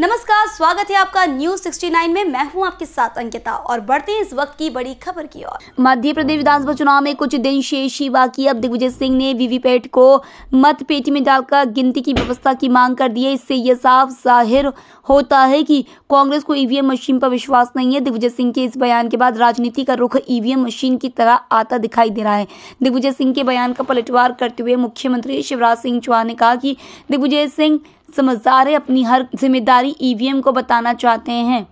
नमस्कार, स्वागत है आपका न्यूज 69 में। मैं हूं आपके साथ अंकिता और बढ़ते हैं इस वक्त की बड़ी खबर की ओर। मध्य प्रदेश विधानसभा चुनाव में कुछ दिन शेष ही बाकी। अब दिग्विजय सिंह ने वीवीपैट को मतपेटी में डालकर गिनती की व्यवस्था की मांग कर दी है। इससे यह साफ जाहिर होता है कि कांग्रेस को ईवीएम मशीन पर विश्वास नहीं है। दिग्विजय सिंह के इस बयान के बाद राजनीति का रुख ईवीएम मशीन की तरह आता दिखाई दे रहा है। दिग्विजय सिंह के बयान का पलटवार करते हुए मुख्यमंत्री शिवराज सिंह चौहान ने कहा कि दिग्विजय सिंह समझदार है, अपनी हर जिम्मेदारी ईवीएम को बताना चाहते हैं।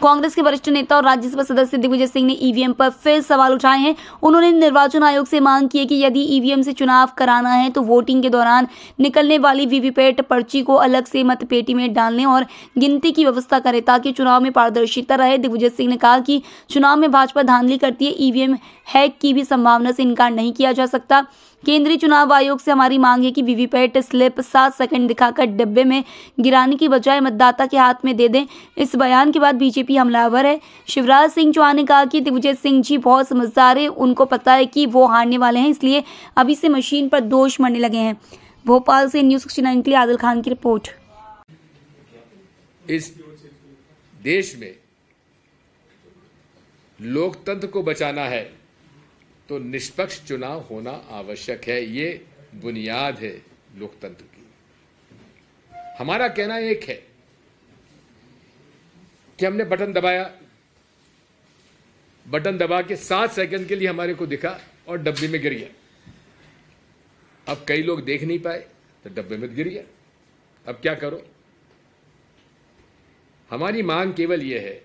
कांग्रेस के वरिष्ठ नेता और राज्यसभा सदस्य दिग्विजय सिंह ने ईवीएम पर फिर सवाल उठाए हैं। उन्होंने निर्वाचन आयोग से मांग की है कि यदि ईवीएम से चुनाव कराना है तो वोटिंग के दौरान निकलने वाली वीवीपैट पर्ची को अलग से मतपेटी में डालने और गिनती की व्यवस्था करें ताकि चुनाव में पारदर्शिता रहे। दिग्विजय सिंह ने कहा कि चुनाव में भाजपा धांधली करती है, ईवीएम हैक की भी संभावना से इनकार नहीं किया जा सकता। केंद्रीय चुनाव आयोग से हमारी मांग है कि वीवीपैट स्लिप 7 सेकंड दिखाकर डिब्बे में गिराने की बजाय मतदाता के हाथ में दे दें। इस बयान के बाद बीजेपी हमलावर है। शिवराज सिंह चौहान ने कहा कि दिग्विजय सिंह जी बहुत समझदार है, उनको पता है कि वो हारने वाले हैं, इसलिए अभी से मशीन पर दोष मरने लगे हैं। भोपाल से न्यूज 69 के लिए आदिल खान की रिपोर्ट। इस देश में लोकतंत्र को बचाना है तो निष्पक्ष चुनाव होना आवश्यक है। ये बुनियाद है लोकतंत्र की। हमारा कहना एक है कि हमने बटन दबाया, बटन दबा के 7 सेकंड के लिए हमारे को दिखा और डब्बे में गिर गया। अब कई लोग देख नहीं पाए तो डब्बे में गिर गया। अब क्या करो? हमारी मांग केवल यह है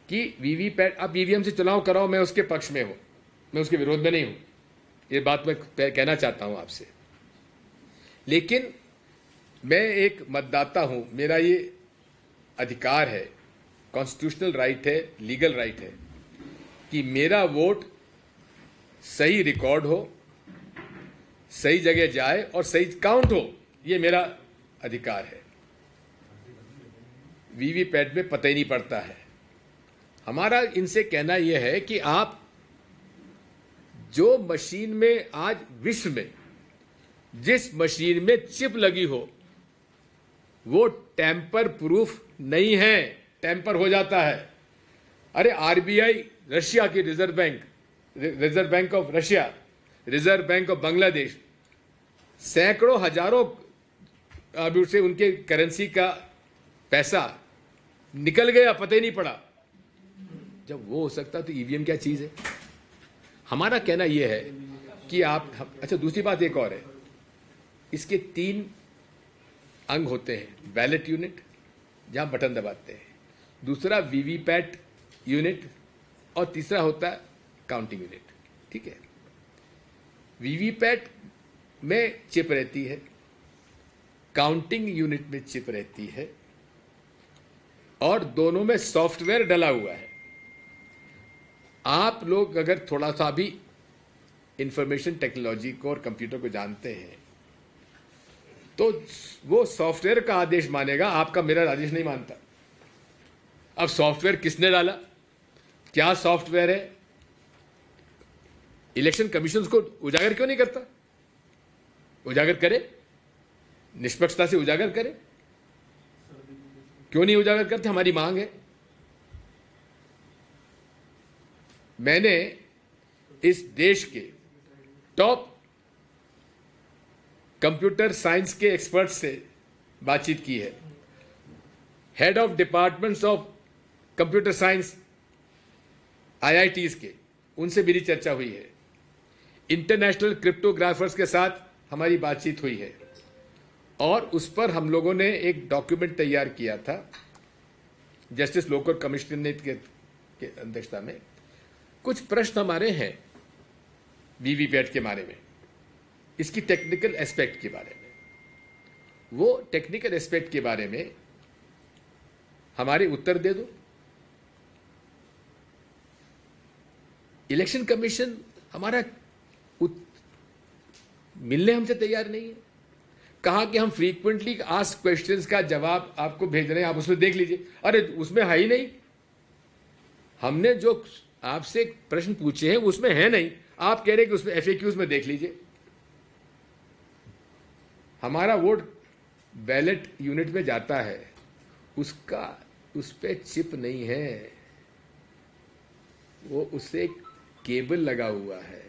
कि वीवीपैट, अब ईवीएम से चुनाव कराओ, मैं उसके पक्ष में हूं, मैं उसके विरोध में नहीं हूं। ये बात मैं कहना चाहता हूं आपसे। लेकिन मैं एक मतदाता हूं, मेरा ये अधिकार है, कॉन्स्टिट्यूशनल राइट है, लीगल राइट है कि मेरा वोट सही रिकॉर्ड हो, सही जगह जाए और सही काउंट हो। ये मेरा अधिकार है। वीवीपैट में पता ही नहीं पड़ता है। हमारा इनसे कहना यह है कि आप जो मशीन में आज विश्व में जिस मशीन में चिप लगी हो वो टैंपर प्रूफ नहीं है, टैंपर हो जाता है। अरे आरबीआई, रशिया की reserve bank of Russia, reserve bank of Bangladesh, सैकड़ों हजारों अभी से उनके करेंसी का पैसा निकल गया, पता ही नहीं पड़ा। जब वो हो सकता तो ईवीएम क्या चीज है? हमारा कहना यह है कि आप, अच्छा दूसरी बात एक और है, इसके 3 अंग होते हैं। बैलेट यूनिट जहां बटन दबाते हैं, दूसरा वीवीपैट यूनिट और तीसरा होता है काउंटिंग यूनिट। ठीक है, वीवीपैट में चिप रहती है, काउंटिंग यूनिट में चिप रहती है और दोनों में सॉफ्टवेयर डला हुआ है। आप लोग अगर थोड़ा सा भी इंफॉर्मेशन टेक्नोलॉजी को और कंप्यूटर को जानते हैं तो वो सॉफ्टवेयर का आदेश मानेगा, आपका मेरा आदेश नहीं मानता। अब सॉफ्टवेयर किसने डाला, क्या सॉफ्टवेयर है? इलेक्शन कमीशन को उजागर क्यों नहीं करता? उजागर करे, निष्पक्षता से उजागर करे। क्यों नहीं उजागर करते? हमारी मांग है। मैंने इस देश के टॉप कंप्यूटर साइंस के एक्सपर्ट से बातचीत की है। Head of departments of computer science IITs के, उनसे मेरी चर्चा हुई है। इंटरनेशनल क्रिप्टोग्राफर्स के साथ हमारी बातचीत हुई है और उस पर हम लोगों ने एक डॉक्यूमेंट तैयार किया था जस्टिस लोकर कमिश्नरेट के अध्यक्षता में। कुछ प्रश्न हमारे हैं वीवीपैट के बारे में, इसकी टेक्निकल एस्पेक्ट के बारे में। वो टेक्निकल एस्पेक्ट के बारे में हमारे उत्तर दे दो। इलेक्शन कमीशन हमारा मिलने हमसे तैयार नहीं है। कहा कि हम फ्रीक्वेंटली आस्क्ड क्वेश्चंस का जवाब आपको भेज रहे हैं, आप उसमें देख लीजिए। अरे उसमें है ही नहीं। हमने जो आपसे प्रश्न पूछे हैं उसमें है नहीं, आप कह रहे हैं कि उसमें एफएक्यूज में देख लीजिए। हमारा वोट बैलेट यूनिट में जाता है उस पे चिप नहीं है, वो उसे केबल लगा हुआ है।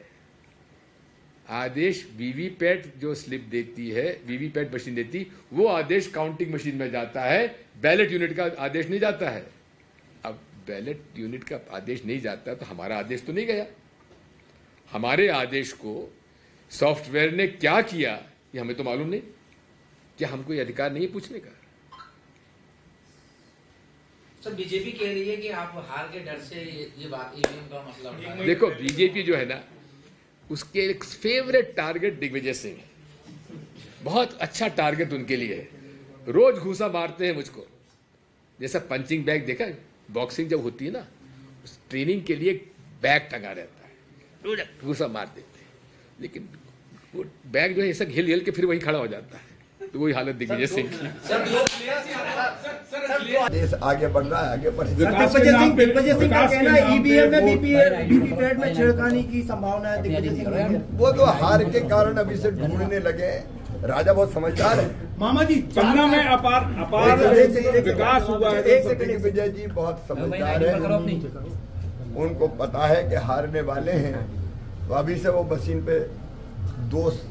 आदेश वीवीपैट जो स्लिप देती है, वीवीपैट मशीन देती, वो आदेश काउंटिंग मशीन में जाता है, बैलेट यूनिट का आदेश नहीं जाता है। अब बैलेट यूनिट का आदेश नहीं जाता तो हमारा आदेश तो नहीं गया। हमारे आदेश को सॉफ्टवेयर ने क्या किया ये हमें तो मालूम नहीं। क्या हमको ये अधिकार नहीं पूछने का? सर, बीजेपी कह रही है कि आप हार के डर से ये बात ईवीएम का मसला उठा रहे हैं। देखो, बीजेपी जो है ना, उसके एक फेवरेट टारगेट दिग्विजय सिंह है। बहुत अच्छा टारगेट उनके लिए है। रोज घूसा मारते हैं मुझको, जैसा पंचिंग बैग देखा, बॉक्सिंग जब होती है ना, उस ट्रेनिंग के लिए बैग टंगा रहता है, रोज घूसा मार देते हैं, लेकिन वो बैग जो है ऐसा हिल हिल के फिर वहीं खड़ा हो जाता है। तो वही हालत दिग्विजय सिंह की। देश आगे बढ़ रहा है, आगे बढ़ दिग्विजय सिंह का कहना है ईवीएम में वीवीपैट में छेड़खानी की संभावना है। दिग्विजय सिंह वो तो हार के कारण अभी से ढूंढने लगे। राजा बहुत समझदार है। मामा जी, पन्ना में अपार विकास हुआ है। दिग्विजय जी बहुत समझदार है, उनको पता है कि हारने वाले हैं, तो अभी से वो मशीन पे दोस्त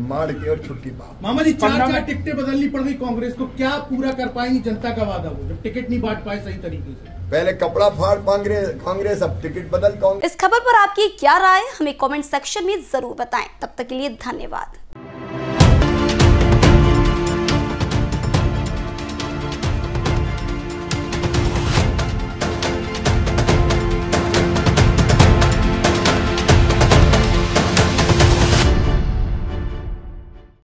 मार के और छुट्टी पा। मामा जी, चार टिकटें बदलनी पड़ गई कांग्रेस को, क्या पूरा कर पाएंगी जनता का वादा वो जब टिकट नहीं बांट पाए सही तरीके से? पहले कपड़ा फाड़ कांग्रेस, अब टिकट बदल कांग्रेस। इस खबर पर आपकी क्या राय, हमें कमेंट सेक्शन में जरूर बताएं। तब तक के लिए धन्यवाद।